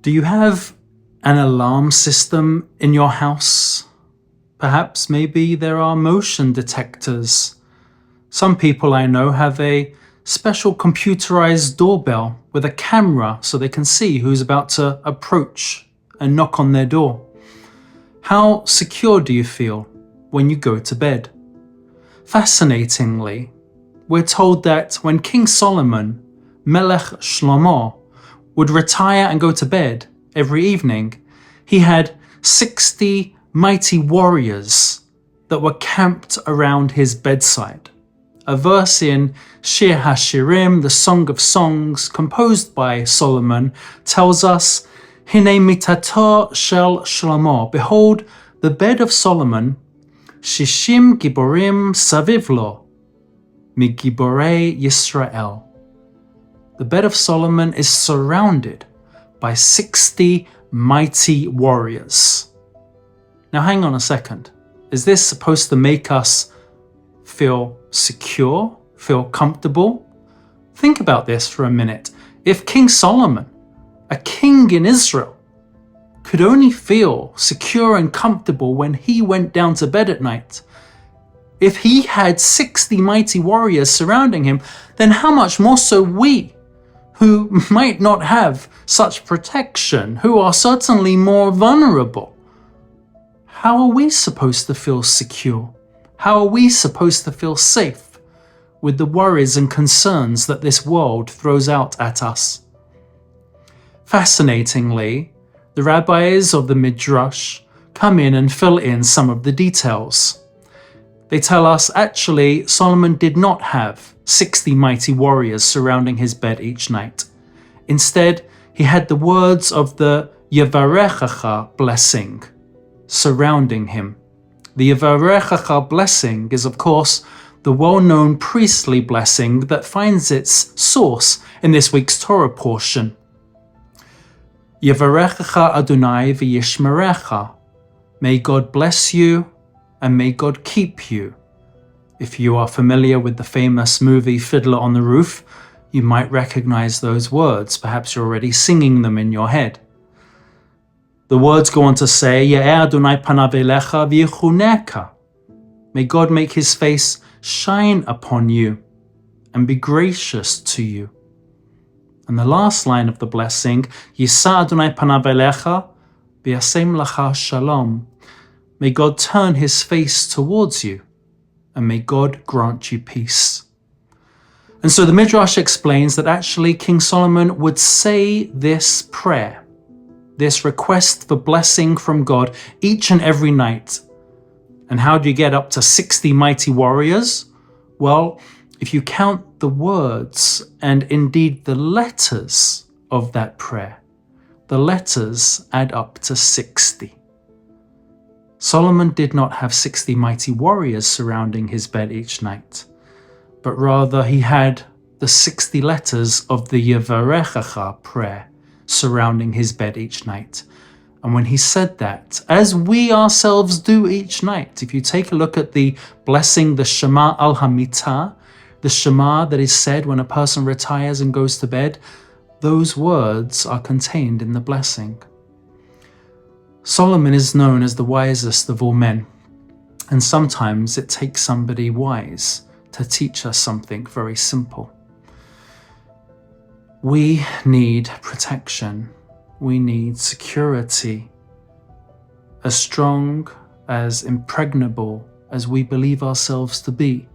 Do you have an alarm system in your house? Perhaps maybe there are motion detectors. Some people I know have a special computerized doorbell with a camera so they can see who's about to approach and knock on their door. How secure do you feel when you go to bed? Fascinatingly, we're told that when King Solomon, Melech Shlomo, would retire and go to bed every evening, he had 60 mighty warriors that were camped around his bedside. A verse in Shir HaShirim, the Song of Songs, composed by Solomon, tells us, Hine mitato shel Shlomo, behold, the bed of Solomon, Shishim giborim saviv lo, migiborei Yisrael. The bed of Solomon is surrounded by 60 mighty warriors. Now hang on a second. Is this supposed to make us feel secure, feel comfortable? Think about this for a minute. If King Solomon, a king in Israel, could only feel secure and comfortable when he went down to bed at night, if he had 60 mighty warriors surrounding him, then how much more so we, who might not have such protection, who are certainly more vulnerable? How are we supposed to feel secure? How are we supposed to feel safe with the worries and concerns that this world throws out at us? Fascinatingly, the rabbis of the Midrash come in and fill in some of the details. They tell us actually Solomon did not have 60 mighty warriors surrounding his bed each night. Instead, he had the words of the Yevarechecha blessing surrounding him. The Yevarechecha blessing is, of course, the well-known priestly blessing that finds its source in this week's Torah portion. Yevarechecha Adonai v'yishmerecha. May God bless you and may God keep you. If you are familiar with the famous movie Fiddler on the Roof, you might recognize those words. Perhaps you're already singing them in your head. The words go on to say, Ye'er Adonai panav elecha v'yichuneka. May God make his face shine upon you and be gracious to you. And the last line of the blessing, Yisa Adonai panav elecha v'yasem lacha shalom. May God turn his face towards you and may God grant you peace. And so the Midrash explains that actually King Solomon would say this prayer, this request for blessing from God each and every night. And how do you get up to 60 mighty warriors? Well, if you count the words and indeed the letters of that prayer, the letters add up to 60. Solomon did not have 60 mighty warriors surrounding his bed each night, but rather he had the 60 letters of the Yevarechecha prayer surrounding his bed each night. And when he said that, as we ourselves do each night, if you take a look at the blessing, the Shema al Hamitah, the Shema that is said when a person retires and goes to bed, those words are contained in the blessing. Solomon is known as the wisest of all men, and sometimes it takes somebody wise to teach us something very simple. We need protection. We need security. As strong, as impregnable as we believe ourselves to be,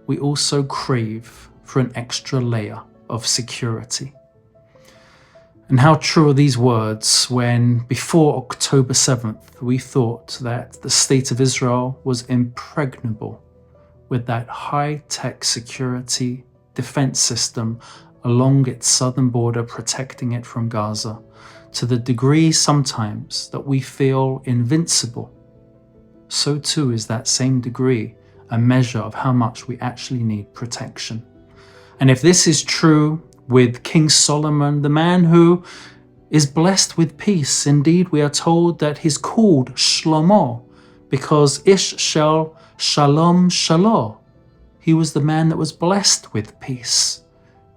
we also crave for an extra layer of security. And how true are these words when, before October 7th, we thought that the state of Israel was impregnable with that high-tech security defense system along its southern border, protecting it from Gaza, to the degree sometimes that we feel invincible. So too is that same degree a measure of how much we actually need protection. And if this is true with King Solomon, the man who is blessed with peace, indeed we are told that he's called Shlomo because Ish Shel Shalom Shalo. He was the man that was blessed with peace.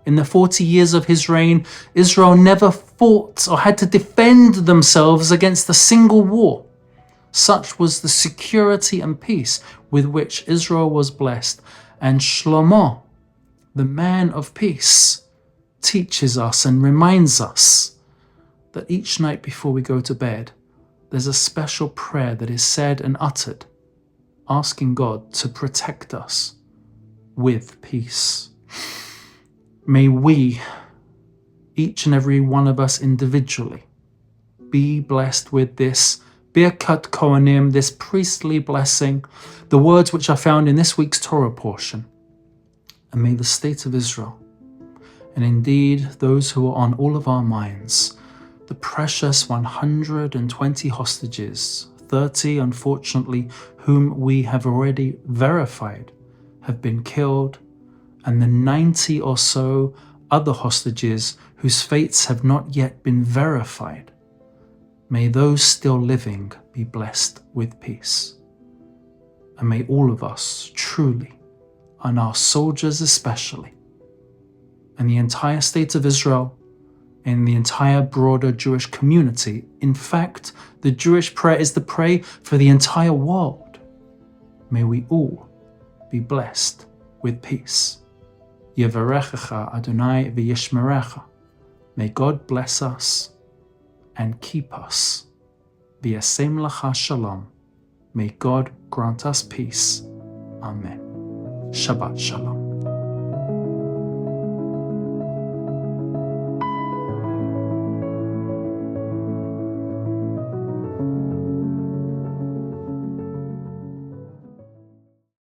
In the 40 years of his reign, Israel never fought or had to defend themselves against a single war. Such was the security and peace with which Israel was blessed. And Shlomo, the man of peace, teaches us and reminds us that each night before we go to bed, there's a special prayer that is said and uttered, asking God to protect us with peace. May we, each and every one of us individually, be blessed with this Birkat Kohanim, this priestly blessing, the words which are found in this week's Torah portion. And may the state of Israel, and indeed those who are on all of our minds, the precious 120 hostages, 30 unfortunately whom we have already verified have been killed, and the 90 or so other hostages whose fates have not yet been verified, may those still living be blessed with peace. And may all of us truly, and our soldiers especially, and the entire state of Israel, and the entire broader Jewish community, in fact, the Jewish prayer is the prayer for the entire world. May we all be blessed with peace. Yevarechecha Adonai v'yishmerecha. May God bless us and keep us. V'yasem lecha shalom. May God grant us peace. Amen. Shabbat shalom.